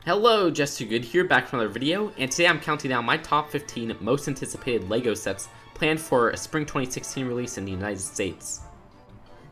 Hello, Just Too Good here, back for another video, and today I'm counting down my top 15 most anticipated LEGO sets planned for a spring 2016 release in the United States.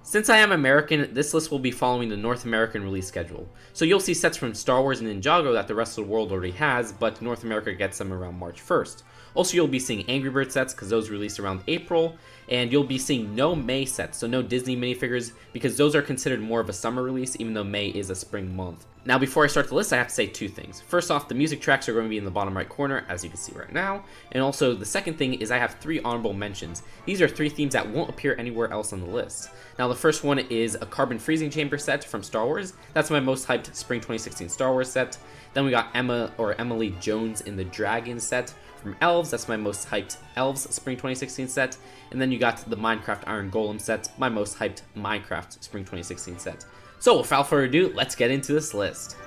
Since I am American, this list will be following the North American release schedule. So you'll see sets from Star Wars and Ninjago that the rest of the world already has, but North America gets them around March 1st. Also, you'll be seeing Angry Bird sets because those released around April, and you'll be seeing no May sets, so no Disney minifigures, because those are considered more of a summer release, even though May is a spring month. Now, before I start the list, I have to say two things. First off, the music tracks are going to be in the bottom right corner, as you can see right now. And also, the second thing is I have three honorable mentions. These are three themes that won't appear anywhere else on the list. Now, the first one is a carbon freezing chamber set from Star Wars. That's my most hyped spring 2016 Star Wars set. Then we got Emily Jones in the Dragon set from Elves. That's my most hyped Elves spring 2016 set. And then you got the Minecraft Iron Golem set, my most hyped Minecraft spring 2016 set. So without further ado, let's get into this list.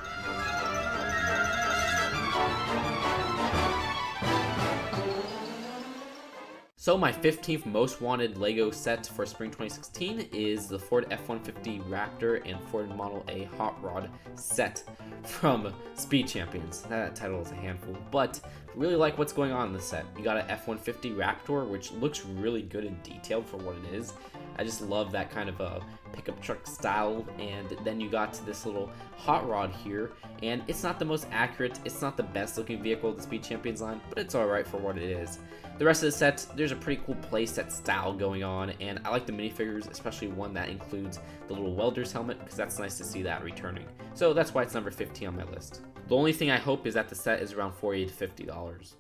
So my 15th most wanted LEGO set for spring 2016 is the Ford F-150 Raptor and Ford Model A Hot Rod set from Speed Champions. That title is a handful, but really like what's going on in this set. You got an F-150 Raptor, which looks really good and detailed for what it is. I just love that kind of a pickup truck style, and then you got this little hot rod here, and it's not the most accurate, it's not the best looking vehicle of the Speed Champions line, but it's alright for what it is. The rest of the set, there's a pretty cool playset style going on, and I like the minifigures, especially one that includes the little welder's helmet, because that's nice to see that returning. So that's why it's number 15 on my list. The only thing I hope is that the set is around $40 to $50.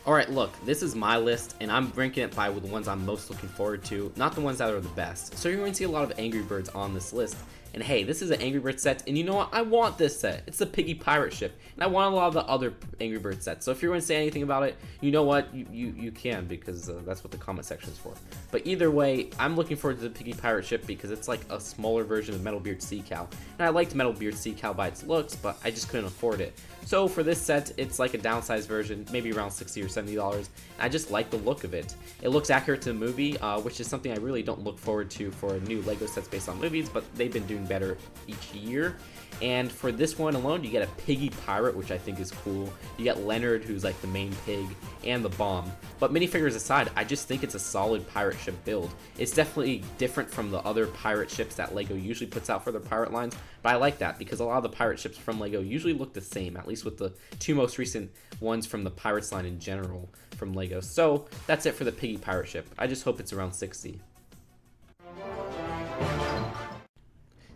Alright, look, this is my list, and I'm ranking it by the ones I'm most looking forward to, not the ones that are the best. So you're going to see a lot of Angry Birds on this list. And hey, this is an Angry Bird set, and you know what? I want this set. It's the Piggy pirate ship, and I want a lot of the other Angry Bird sets. So if you're going to say anything about it, you know what? You can, because that's what the comment section is for. But either way, I'm looking forward to the Piggy pirate ship because it's like a smaller version of Metal Beard Sea Cow. And I liked Metal Beard Sea Cow by its looks, but I just couldn't afford it. So for this set, it's like a downsized version, maybe around $60 or $70. And I just like the look of it. It looks accurate to the movie, which is something I really don't look forward to for new LEGO sets based on movies, but they've been doing better each year. And for this one alone, you get a Piggy pirate, which I think is cool. You get Leonard, who's like the main pig, and the bomb. But minifigures aside, I just think it's a solid pirate ship build. It's definitely different from the other pirate ships that LEGO usually puts out for their pirate lines, but I like that because a lot of the pirate ships from LEGO usually look the same, at least with the two most recent ones from the Pirates line in general from LEGO. So that's it for the Piggy pirate ship. I just hope it's around 60.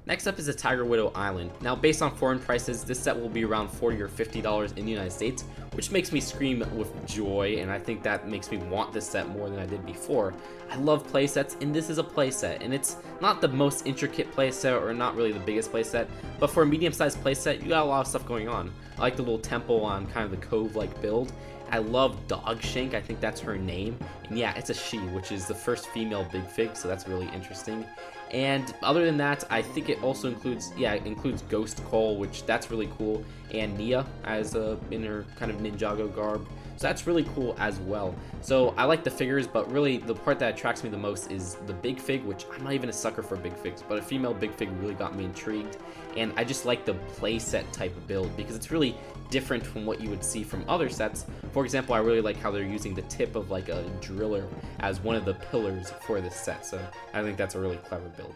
Next up is the Tiger Widow Island. Now, based on foreign prices, this set will be around $40 or $50 in the United States, which makes me scream with joy, and I think that makes me want this set more than I did before. I love playsets, and this is a playset, and it's not the most intricate playset or not really the biggest playset, but for a medium-sized playset, you got a lot of stuff going on. I like the little temple on kind of the cove-like build. I love Dogshank, I think that's her name, and yeah, it's a she, which is the first female Big Fig, so that's really interesting. And other than that, I think it also includes, it includes Ghost Cole, which that's really cool, and Nia as in her kind of Ninjago garb. So that's really cool as well. So I like the figures, but really the part that attracts me the most is the Big Fig, which I'm not even a sucker for Big Figs, but a female Big Fig really got me intrigued. And I just like the playset type of build because it's really different from what you would see from other sets. For example, I really like how they're using the tip of like a driller as one of the pillars for this set. So I think that's a really clever build.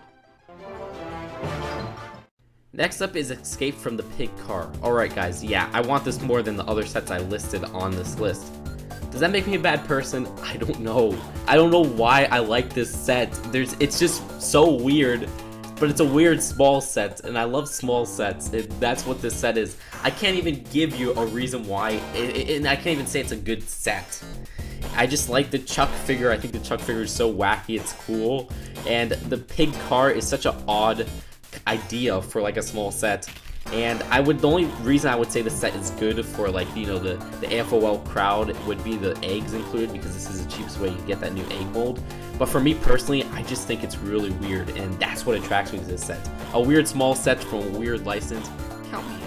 Next up is Escape from the Pig Car. Alright guys, yeah, I want this more than the other sets I listed on this list. Does that make me a bad person? I don't know. I don't know why I like this set. It's just so weird, but it's a weird small set, and I love small sets. That's what this set is. I can't even give you a reason why, and I can't even say it's a good set. I just like the Chuck figure. I think the Chuck figure is so wacky, it's cool, and the pig car is such an odd idea for like a small set. And the only reason I would say the set is good for like, you know, the AFOL crowd would be the eggs included, because this is the cheapest way you can get that new egg mold. But for me personally, I just think it's really weird, and that's what attracts me to this set. A weird small set from a weird license. Count me in.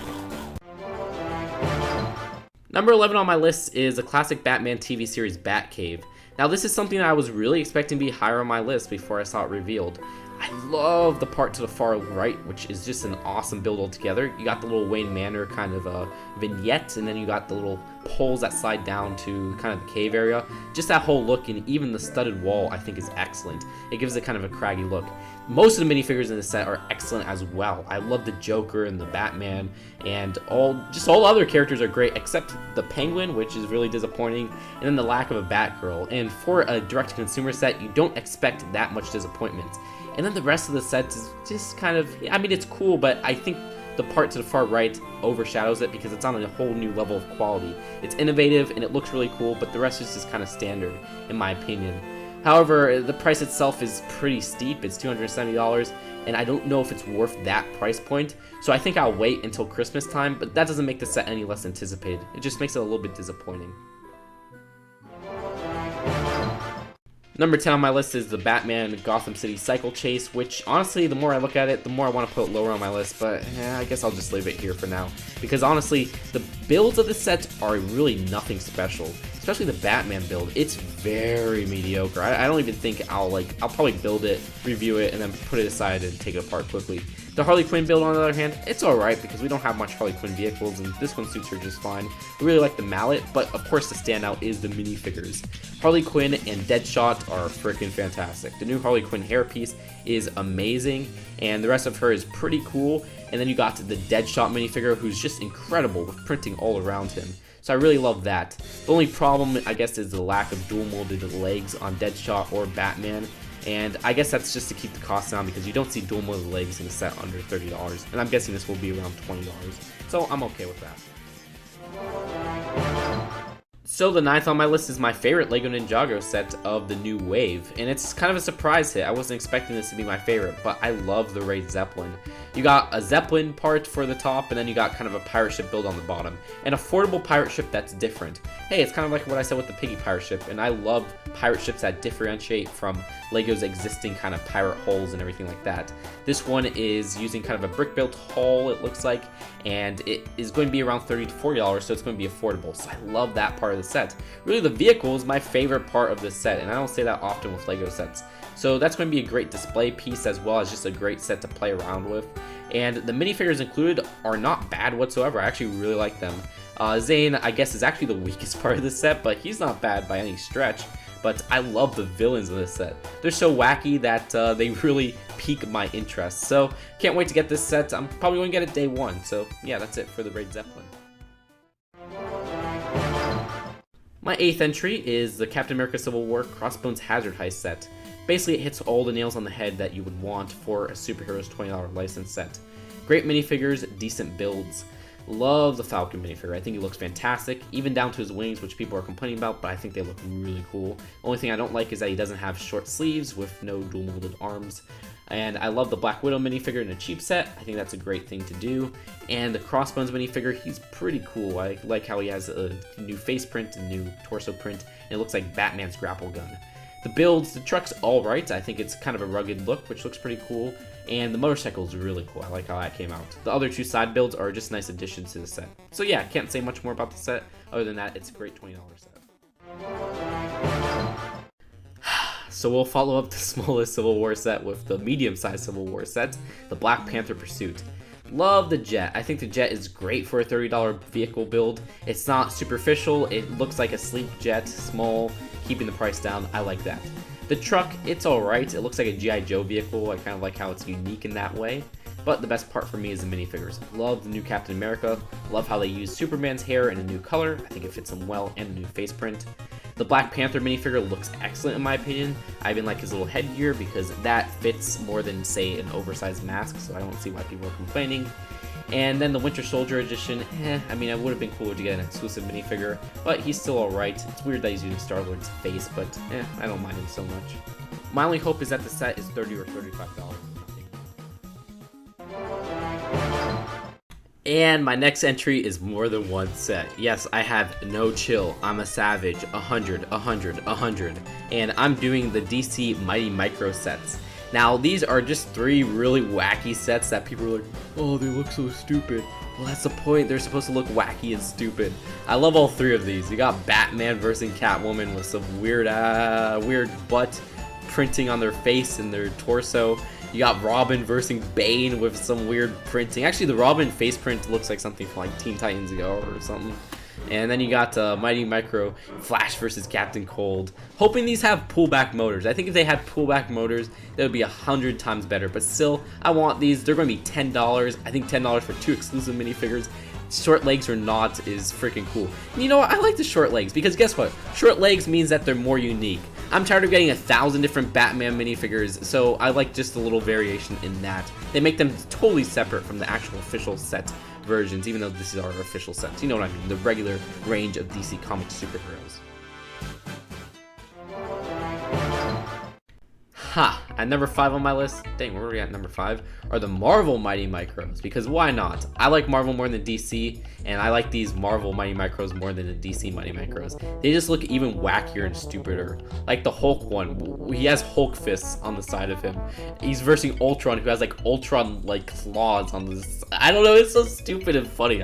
Number 11 on my list is a classic Batman TV series Batcave. Now this is something I was really expecting to be higher on my list before I saw it revealed. I love the part to the far right, which is just an awesome build altogether. You got the little Wayne Manor kind of vignette, and then you got the little poles that slide down to kind of the cave area. Just that whole look, and even the studded wall I think is excellent. It gives it kind of a craggy look. Most of the minifigures in this set are excellent as well. I love the Joker and the Batman, and all other characters are great except the Penguin, which is really disappointing, and then the lack of a Batgirl. And for a direct-to-consumer set, you don't expect that much disappointment. And then the rest of the set is just kind of, I mean, it's cool, but I think the part to the far right overshadows it because it's on a whole new level of quality. It's innovative and it looks really cool, but the rest is just kind of standard, in my opinion. However, the price itself is pretty steep. It's $270, and I don't know if it's worth that price point. So I think I'll wait until Christmas time, but that doesn't make the set any less anticipated. It just makes it a little bit disappointing. Number 10 on my list is the Batman Gotham City Cycle Chase, which honestly, the more I look at it, the more I want to put it lower on my list, but I guess I'll just leave it here for now. Because honestly, the builds of the set are really nothing special. Especially the Batman build, it's very mediocre. I don't even think I'll probably build it, review it, and then put it aside and take it apart quickly. The Harley Quinn build, on the other hand, it's alright because we don't have much Harley Quinn vehicles, and this one suits her just fine. I really like the mallet, but of course the standout is the minifigures. Harley Quinn and Deadshot are freaking fantastic. The new Harley Quinn hairpiece is amazing, and the rest of her is pretty cool. And then you got the Deadshot minifigure, who's just incredible with printing all around him. So I really love that. The only problem, I guess, is the lack of dual molded legs on Deadshot or Batman. And I guess that's just to keep the cost down because you don't see dual molded legs in a set under $30. And I'm guessing this will be around $20. So I'm okay with that. So the 9th on my list is my favorite LEGO Ninjago set of the new wave, and it's kind of a surprise hit. I wasn't expecting this to be my favorite, but I love the Raid Zeppelin. You got a Zeppelin part for the top, and then you got kind of a pirate ship build on the bottom. An affordable pirate ship that's different. Hey, it's kind of like what I said with the Piggy pirate ship, and I love pirate ships that differentiate from LEGO's existing kind of pirate hulls and everything like that. This one is using kind of a brick-built hull, it looks like, and it is going to be around $30 to $40, so it's going to be affordable. So I love that part of the set. Really, the vehicle is my favorite part of this set, and I don't say that often with LEGO sets. So that's going to be a great display piece as well as just a great set to play around with. And the minifigures included are not bad whatsoever. I actually really like them. Zane, I guess, is actually the weakest part of the set, but he's not bad by any stretch. But I love the villains of this set. They're so wacky that they really pique my interest. So can't wait to get this set. I'm probably going to get it day one. So yeah, that's it for the Raid Zeppelin. My 8th entry is the Captain America Civil War Crossbones Hazard Heist set. Basically, it hits all the nails on the head that you would want for a superhero's $20 license set. Great minifigures, decent builds. Love the Falcon minifigure. I think he looks fantastic, even down to his wings, which people are complaining about, but I think they look really cool. Only thing I don't like is that he doesn't have short sleeves with no dual molded arms. And I love the Black Widow minifigure in a cheap set. I think that's a great thing to do. And the Crossbones minifigure, he's pretty cool. I like how he has a new face print and new torso print, and it looks like Batman's grapple gun. The builds, the truck's alright. I think it's kind of a rugged look, which looks pretty cool. And the motorcycle is really cool. I like how that came out. The other two side builds are just nice additions to the set. So yeah, can't say much more about the set. Other than that, it's a great $20 set. So we'll follow up the smallest Civil War set with the medium-sized Civil War set, the Black Panther Pursuit. Love the jet. I think the jet is great for a $30 vehicle build. It's not superficial. It looks like a sleek jet, small, keeping the price down. I like that. The truck, it's alright. It looks like a G.I. Joe vehicle. I kind of like how it's unique in that way. But the best part for me is the minifigures. Love the new Captain America. Love how they use Superman's hair in a new color. I think it fits him well, and a new face print. The Black Panther minifigure looks excellent in my opinion. I even like his little headgear because that fits more than, say, an oversized mask, so I don't see why people are complaining. And then the Winter Soldier edition, I mean, it would have been cooler to get an exclusive minifigure, but he's still alright. It's weird that he's using Star-Lord's face, but I don't mind him so much. My only hope is that the set is $30 or $35. And my next entry is more than one set. Yes, I have no chill. I'm a savage. 100, 100, 100. And I'm doing the DC Mighty Micro sets. Now, these are just 3 really wacky sets that people are like, oh, they look so stupid. Well, that's the point. They're supposed to look wacky and stupid. I love all 3 of these. You got Batman versus Catwoman with some weird butt printing on their face and their torso. You got Robin versus Bane with some weird printing. Actually, the Robin face print looks like something from like Teen Titans Go or something. And then you got Mighty Micro Flash versus Captain Cold. Hoping these have pullback motors. I think if they had pullback motors, that would be 100 times better. But still, I want these. They're going to be $10. I think $10 for 2 exclusive minifigures. Short legs or not is freaking cool. And you know what? I like the short legs because guess what? Short legs means that they're more unique. I'm tired of getting 1,000 different Batman minifigures, so I like just a little variation in that. They make them totally separate from the actual official set versions, even though this is our official sets. You know what I mean? The regular range of DC Comics superheroes. Ha! At number 5 on my list, dang, where are we at number 5? Are the Marvel Mighty Micros, because why not? I like Marvel more than DC, and I like these Marvel Mighty Micros more than the DC Mighty Micros. They just look even wackier and stupider. Like the Hulk one, he has Hulk fists on the side of him. He's versing Ultron, who has like Ultron like claws on this. I don't know, it's so stupid and funny.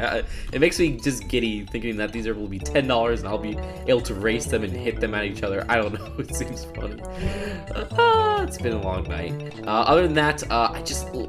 It makes me just giddy thinking that these will be $10 and I'll be able to race them and hit them at each other. I don't know, it seems funny. It's been a long night. Other than that,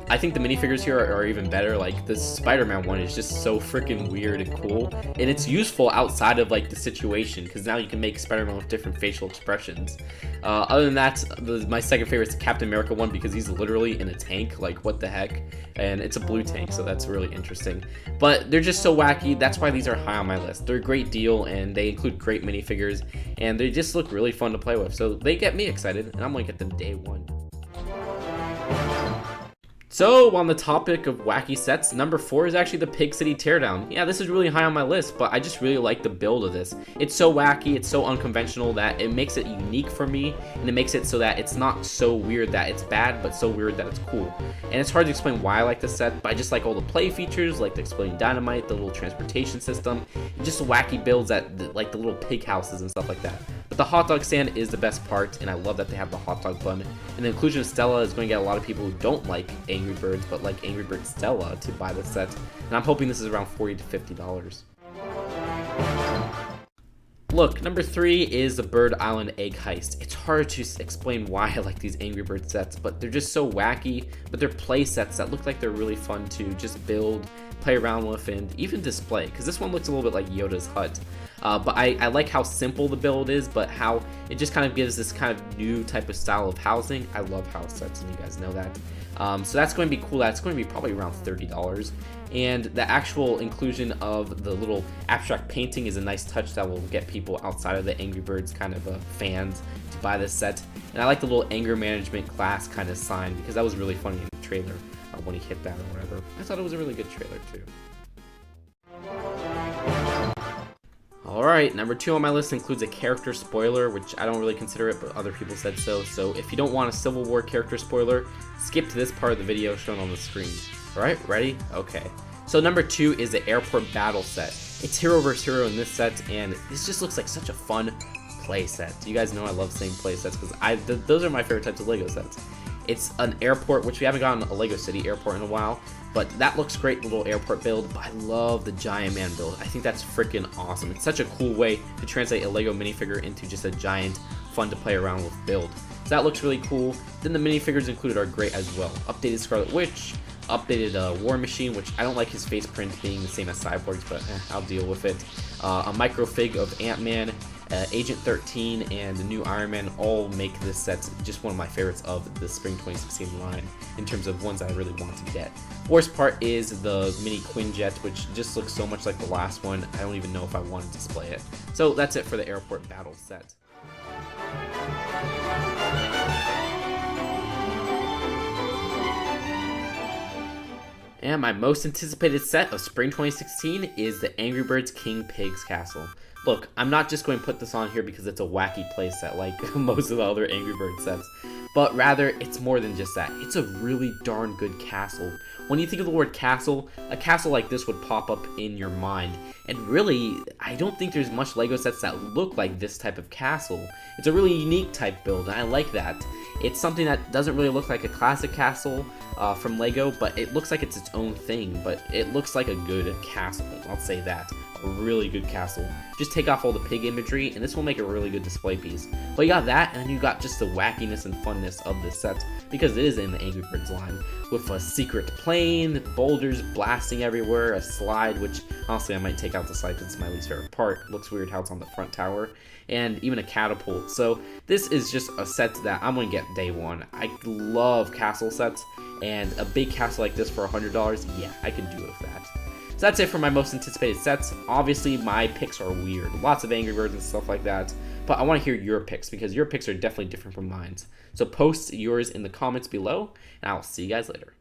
I think the minifigures here are even better. Like the Spider-Man one is just so freaking weird and cool, and it's useful outside of like the situation because now you can make Spider-Man with different facial expressions. Other than that, my second favorite is the Captain America one because he's literally in a tank. Like what the heck? And it's a blue tank, so that's really interesting. But they're just so wacky. That's why these are high on my list. They're a great deal, and they include great minifigures, and they just look really fun to play with. So they get me excited, and I'm gonna get them day one. So, on the topic of wacky sets, number 4 is actually the Pig City Teardown. Yeah, this is really high on my list, but I just really like the build of this. It's so wacky, it's so unconventional that it makes it unique for me, and it makes it so that it's not so weird that it's bad, but so weird that it's cool. And it's hard to explain why I like this set, but I just like all the play features, like the exploding dynamite, the little transportation system, and just wacky builds that, like the little pig houses and stuff like that. But the hot dog stand is the best part, and I love that they have the hot dog bun. And the inclusion of Stella is going to get a lot of people who don't like Angry Birds, but like Angry Birds Stella to buy the set. And I'm hoping this is around $40 to $50. Look, number 3 is the Bird Island Egg Heist. It's hard to explain why I like these Angry Bird sets, but they're just so wacky, but they're play sets that look like they're really fun to just build, play around with, and even display, because this one looks a little bit like Yoda's hut. But I like how simple the build is, but how it just kind of gives this kind of new type of style of housing. I love house sets, and you guys know that. So that's going to be cool. That's going to be probably around $30. And the actual inclusion of the little abstract painting is a nice touch that will get people outside of the Angry Birds kind of fans to buy this set. And I like the little anger management class kind of sign because that was really funny in the trailer when he hit that or whatever. I thought it was a really good trailer too. Alright, number 2 on my list includes a character spoiler, which I don't really consider it, but other people said so. So if you don't want a Civil War character spoiler, skip to this part of the video shown on the screen. Alright, ready? Okay. So number 2 is the airport battle set. It's hero versus hero in this set, and this just looks like such a fun play set. You guys know I love saying play sets because those are my favorite types of Lego sets. It's an airport, which we haven't gotten a Lego City airport in a while, but that looks great, the little airport build. But I love the Giant Man build. I think that's freaking awesome. It's such a cool way to translate a Lego minifigure into just a giant, fun to play around with build. So that looks really cool. Then the minifigures included are great as well. Updated Scarlet Witch, updated War Machine, which I don't like his face print being the same as Cyborg's, but I'll deal with it. A microfig of Ant-Man, Agent 13, and the new Iron Man all make this set just one of my favorites of the Spring 2016 line in terms of ones I really want to get. Worst part is the mini Quinjet, which just looks so much like the last one. I don't even know if I want to display it. So that's it for the airport battle set. And my most anticipated set of Spring 2016 is the Angry Birds King Pig's Castle. Look, I'm not just going to put this on here because it's a wacky playset like most of the other Angry Bird sets, but rather it's more than just that. It's a really darn good castle. When you think of the word castle, a castle like this would pop up in your mind. And really, I don't think there's much Lego sets that look like this type of castle. It's a really unique type build, and I like that. It's something that doesn't really look like a classic castle from Lego, but it looks like it's its own thing, but it looks like a good castle, I'll say that. A really good castle. Just take off all the pig imagery, and this will make a really good display piece. But you got that, and then you got just the wackiness and fun episicness of this set because it is in the Angry Birds line with a secret plane, boulders blasting everywhere, a slide, which honestly I might take out the slide because it's my least favorite part. It looks weird how it's on the front tower, and even a catapult. So this is just a set that I'm going to get day one. I love castle sets, and a big castle like this for $100, yeah, I can do it with that. So that's it for my most anticipated sets. Obviously, my picks are weird. Lots of Angry Birds and stuff like that. But I want to hear your picks because your picks are definitely different from mine. So post yours in the comments below, and I'll see you guys later.